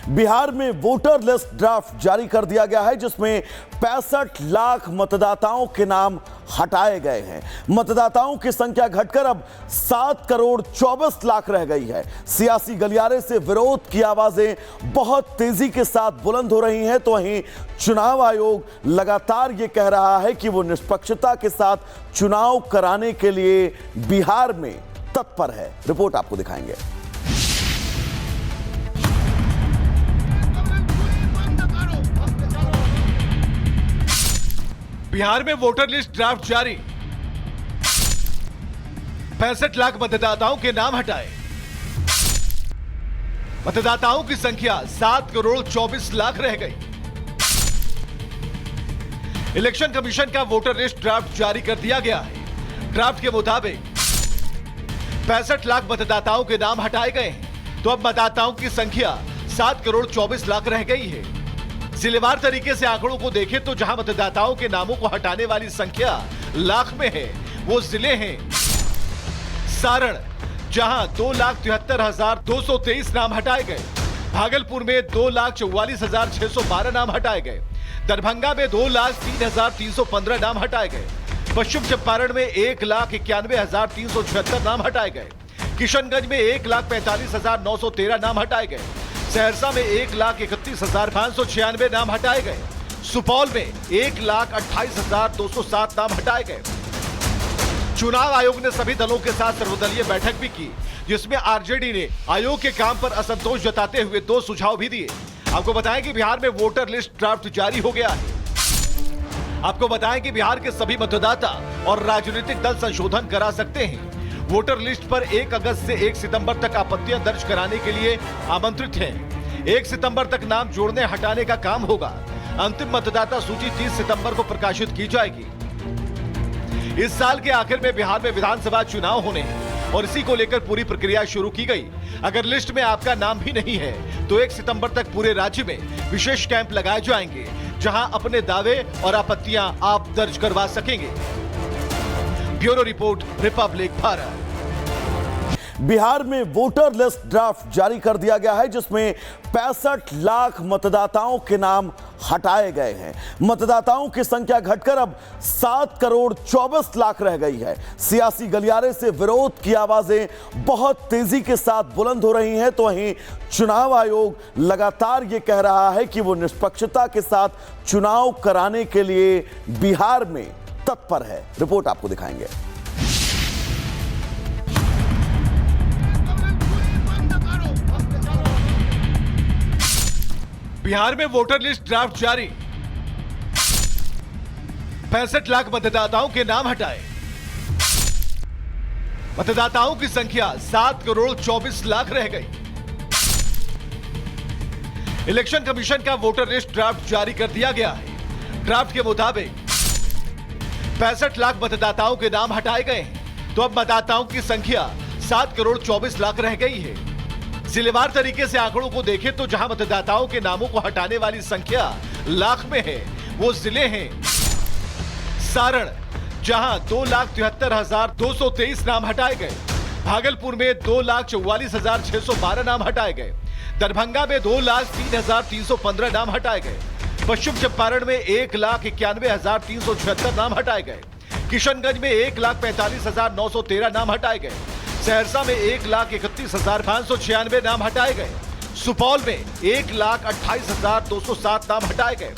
बिहार में voter list draft जारी कर दिया गया है, जिसमें 65 लाख मतदाताओं के नाम हटाए गए हैं। मतदाताओं की संख्या घटकर अब 7 करोड़ 24 लाख रह गई है। सियासी गलियारे से विरोध की आवाजें बहुत तेजी के साथ बुलंद हो रही हैं, तो वहीं चुनाव आयोग लगातार ये कह रहा है कि वो निष्पक्षता के साथ चुनाव कराने के लिए बिहार में तत्पर है। रिपोर्ट आपको दिखाएंगे। बिहार में वोटर लिस्ट ड्राफ्ट जारी, 65 लाख मतदाताओं के नाम हटाए। मतदाताओं की संख्या 7 करोड़ 24 लाख रह गई। इलेक्शन कमीशन का वोटर लिस्ट ड्राफ्ट जारी कर दिया गया है। ड्राफ्ट के मुताबिक 65 लाख मतदाताओं के नाम हटाए गए हैं, तो अब मतदाताओं की संख्या 7 करोड़ 24 लाख रह गई है। जिलेवार तरीके से आंकड़ों को देखें तो जहां मतदाताओं के नामों को हटाने वाली संख्या लाख में है, वो जिले हैं सारण, जहां 2,73,223 नाम हटाए गए। भागलपुर में 2,44,612 नाम हटाए गए। दरभंगा में 2,03,315 नाम हटाए गए। पश्चिम चंपारण में 1,91,376 नाम हटाए गए। किशनगंज में 1,45,913 नाम हटाए गए। सहरसा में 1,31,596 नाम हटाए गए। सुपौल में 1,28,207 नाम हटाए गए। चुनाव आयोग ने सभी दलों के साथ सर्वदलीय बैठक भी की, जिसमें आरजेडी ने आयोग के काम पर असंतोष जताते हुए 2 सुझाव भी दिए। आपको बताएं कि बिहार में वोटर लिस्ट ड्राफ्ट जारी हो गया है। आपको बताएं कि बिहार के सभी मतदाता और राजनीतिक दल संशोधन करा सकते हैं। वोटर लिस्ट पर 1 अगस्त से 1 सितंबर तक आपत्तियां दर्ज कराने के लिए आमंत्रित हैं। 1 सितंबर तक नाम जोड़ने हटाने का काम होगा। अंतिम मतदाता सूची 30 सितंबर को प्रकाशित की जाएगी। इस साल के आखिर में बिहार में विधानसभा चुनाव होने हैं और इसी को लेकर पूरी प्रक्रिया शुरू की गई। अगर लिस्ट में आपका नाम भी नहीं है तो 1 सितंबर तक पूरे राज्य में विशेष कैंप लगाए जाएंगे, जहां अपने दावे और आपत्तियां आप दर्ज करवा सकेंगे। Bureau report, Republic Bharat. Bihar में वोटर लिस्ट ड्राफ्ट जारी कर दिया गया है, जिसमें 65 लाख मतदाताओं के नाम हटाए गए हैं। मतदाताओं की संख्या घटकर अब 7 करोड़ 24 लाख रह गई है। सियासी गलियारे से विरोध की आवाजें बहुत तेजी के साथ बुलंद हो रही हैं, तो वहीं चुनाव आयोग लगातार ये कह रहा है कि वो निष्पक्षता के साथ चुनाव कराने के लिए बिहार में तत्पर है। रिपोर्ट आपको दिखाएंगे। बिहार में वोटर लिस्ट ड्राफ्ट जारी, 65 लाख मतदाताओं के नाम हटाए। मतदाताओं की संख्या 7 करोड़ 24 लाख रह गई। इलेक्शन कमीशन का वोटर लिस्ट ड्राफ्ट जारी कर दिया गया है। ड्राफ्ट के मुताबिक 65 लाख मतदाताओं के नाम हटाए गए हैं, तो अब मतदाताओं की संख्या 7 करोड़ 24 लाख रह गई है। जिलेवार तरीके से आंकड़ों को देखें तो जहां मतदाताओं के नामों को हटाने वाली संख्या लाख में है, वो जिले हैं सारण, जहां 2,73,223 नाम हटाए गए। भागलपुर में 2,44,612 नाम हटाए गए। दरभंगा में 2,03,315 नाम हटाए गए। पश्चिम चंपारण में 1,91,376 नाम हटाए गए। किशनगंज में 1,45,913 नाम हटाए गए। सहरसा में 1,31,596 नाम हटाए गए। सुपौल में 1,28,207 नाम हटाए गए।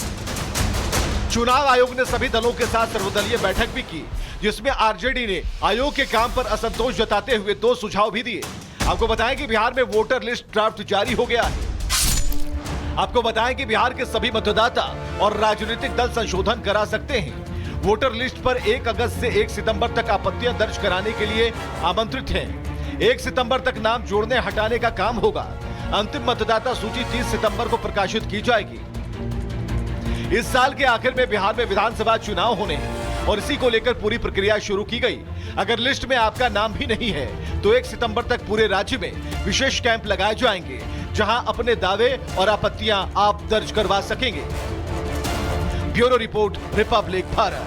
चुनाव आयोग ने सभी दलों के साथ सर्वदलीय बैठक भी की, जिसमें आरजेडी ने आयोग के काम पर असंतोष जताते हुए 2 सुझाव भी दिए। आपको बताएं कि बिहार में वोटर लिस्ट ड्राफ्ट जारी हो गया है। आपको बताएं कि बिहार के सभी मतदाता और राजनीतिक दल संशोधन करा सकते हैं। वोटर लिस्ट पर 1 अगस्त से 1 सितंबर तक आपत्तियां दर्ज कराने के लिए आमंत्रित हैं। 1 सितंबर तक नाम जोड़ने हटाने का काम होगा। अंतिम मतदाता सूची 30 सितंबर को प्रकाशित की जाएगी। इस साल के आखिर में बिहार में विधानसभा चुनाव होने हैं और इसी को लेकर पूरी प्रक्रिया शुरू की गई। अगर लिस्ट में आपका नाम भी नहीं है तो 1 सितंबर तक पूरे राज्य में विशेष कैंप लगाए जाएंगे, जहां अपने दावे और आपत्तियां आप दर्ज करवा सकेंगे। Bureau report, Republic Bharat.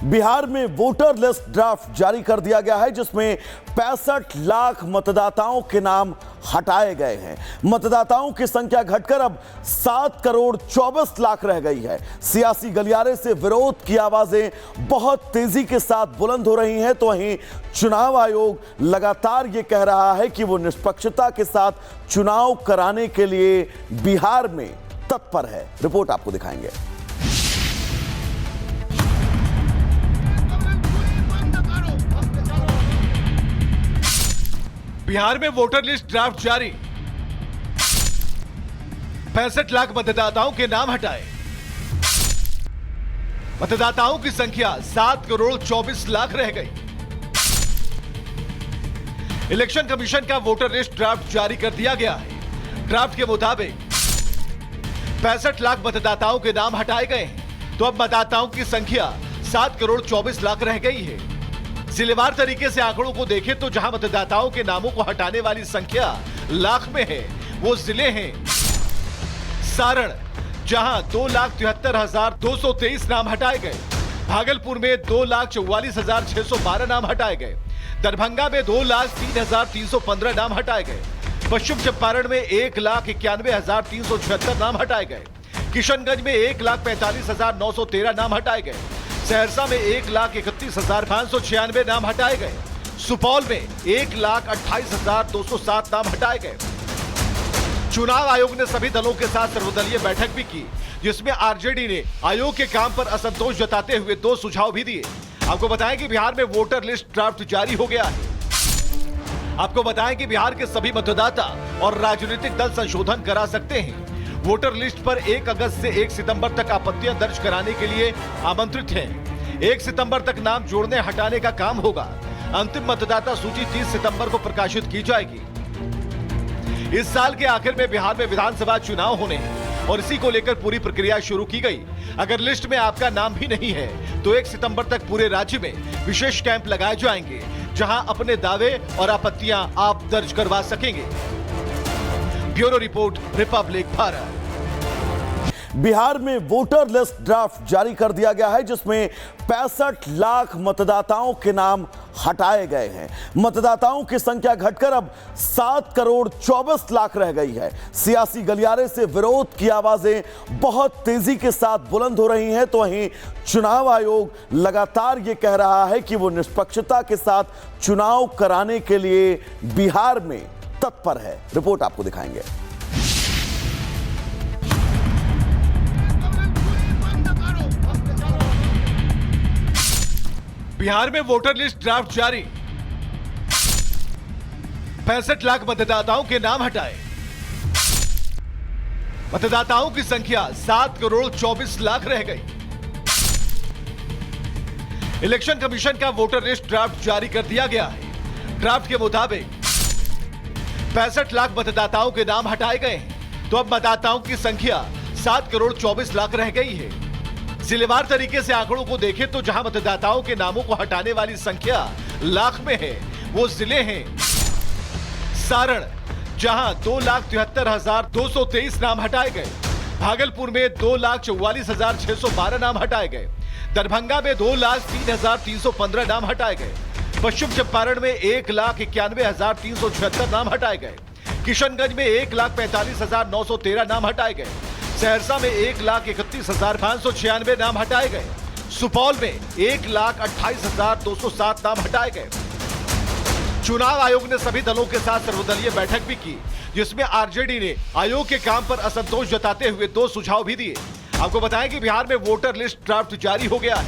Bihar में वोटर लिस्ट ड्राफ्ट जारी कर दिया गया है जिसमें 65 लाख मतदाताओं के नाम हटाए गए हैं। मतदाताओं की संख्या घटकर अब 7 करोड़ 24 लाख रह गई है। सियासी गलियारे से विरोध की आवाजें बहुत तेजी के साथ बुलंद हो रही हैं, तो वहीं चुनाव आयोग लगातार ये कह रहा है कि वो निष्पक्षता के साथ चुनाव कराने के लिए बिहार में तत्पर है। रिपोर्ट आपको दिखाएंगे। बिहार में वोटर लिस्ट ड्राफ्ट जारी, 65 लाख मतदाताओं के नाम हटाए। मतदाताओं की संख्या 7 करोड़ 24 लाख रह गई। इलेक्शन कमीशन का वोटर लिस्ट ड्राफ्ट जारी कर दिया गया है। ड्राफ्ट के मुताबिक 65 लाख मतदाताओं के नाम हटाए गए हैं, तो अब मतदाताओं की संख्या 7 करोड़ 24 लाख रह गई है। जिलेवार तरीके से आंकड़ों को देखें तो जहां मतदाताओं के नामों को हटाने वाली संख्या लाख में है, वो जिले हैं सारण, जहां 2,73,223 नाम हटाए गए। भागलपुर में 2,44,612 नाम हटाए गए। दरभंगा में 2,03,315 नाम हटाए गए। पश्चिम चंपारण में 1,91,376 नाम हटाए गए। किशनगंज में 1,45,913 नाम हटाए गए। सहरसा में 1,31,596 नाम हटाए गए। सुपौल में 1,28,207 नाम हटाए गए। चुनाव आयोग ने सभी दलों के साथ सर्वदलीय बैठक भी की, जिसमें आरजेडी ने आयोग के काम पर असंतोष जताते हुए 2 सुझाव भी दिए। आपको बताएं कि बिहार में वोटर लिस्ट ड्राफ्ट जारी हो गया है। आपको बताएं कि बिहार के सभी मतदाता और राजनीतिक दल संशोधन करा सकते हैं। वोटर लिस्ट पर 1 अगस्त से 1 सितंबर तक आपत्तियां दर्ज कराने के लिए आमंत्रित हैं। 1 सितंबर तक नाम जोड़ने हटाने का काम होगा। अंतिम मतदाता सूची 30 सितंबर को प्रकाशित की जाएगी। इस साल के आखिर में बिहार में विधानसभा चुनाव होने हैं और इसी को लेकर पूरी प्रक्रिया शुरू की गई। अगर लिस्ट में आपका नाम भी नहीं है तो 1 सितंबर तक पूरे राज्य में विशेष कैंप लगाए जाएंगे, जहां अपने दावे और आपत्तियां आप दर्ज करवा सकेंगे। Bureau report, Republic Bharat. Bihar में वोटर लिस्ट ड्राफ्ट जारी कर दिया गया है जिसमें 65 लाख मतदाताओं के नाम हटाए गए हैं। मतदाताओं की संख्या घटकर अब 7 करोड़ 24 लाख रह गई है। सियासी गलियारे से विरोध की आवाजें बहुत तेजी के साथ बुलंद हो रही हैं, तो वहीं चुनाव आयोग लगातार ये कह रहा है कि वो निष्पक्षता के साथ चुनाव कराने के लिए बिहार में तत्पर है। रिपोर्ट आपको दिखाएंगे। बिहार में वोटर लिस्ट ड्राफ्ट जारी, 65 लाख मतदाताओं के नाम हटाए। मतदाताओं की संख्या 7 करोड़ 24 लाख रह गई। इलेक्शन कमीशन का वोटर लिस्ट ड्राफ्ट जारी कर दिया गया है। ड्राफ्ट के मुताबिक 65 लाख मतदाताओं के नाम हटाए गए हैं, तो अब मतदाताओं की संख्या 7 करोड़ 24 लाख रह गई है। जिलेवार तरीके से आंकड़ों को देखें तो जहां मतदाताओं के नामों को हटाने वाली संख्या लाख में है, वो जिले हैं सारण, जहां 2,73,223 नाम हटाए गए। भागलपुर में 2,44,612 नाम हटाए गए। दरभंगा में 2,03,315 नाम हटाए गए। पश्चिम चंपारण में 1,91,376 नाम हटाए गए। किशनगंज में 1,45,913 नाम हटाए गए। सहरसा में 1,31,596 नाम हटाए गए। सुपौल में 1,28,207 नाम हटाए गए। चुनाव आयोग ने सभी दलों के साथ सर्वदलीय बैठक भी की, जिसमें आरजेडी ने आयोग के काम पर असंतोष जताते हुए 2 सुझाव भी दिए। आपको बताएं कि बिहार में वोटर लिस्ट ड्राफ्ट जारी हो गया है।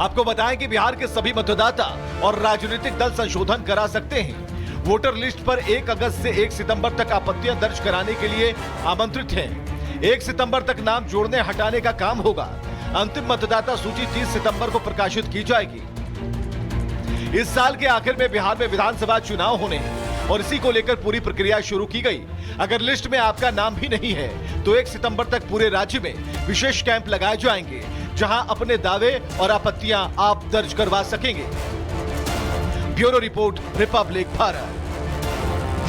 आपको बताएं कि बिहार के सभी मतदाता और राजनीतिक दल संशोधन करा सकते हैं। वोटर लिस्ट पर 1 अगस्त से 1 सितंबर तक आपत्तियां दर्ज कराने के लिए आमंत्रित हैं। 1 सितंबर तक नाम जोड़ने हटाने का काम होगा। अंतिम मतदाता सूची 30 सितंबर को प्रकाशित की जाएगी। इस साल के आखिर में बिहार में विधानसभा चुनाव होने हैं और इसी को लेकर पूरी प्रक्रिया शुरू की गई। अगर लिस्ट में आपका नाम भी नहीं है तो 1 सितंबर तक पूरे राज्य में विशेष कैंप लगाए जाएंगे, जहां अपने दावे और आपत्तियां आप दर्ज करवा सकेंगे। Bureau report, Republic Bharat.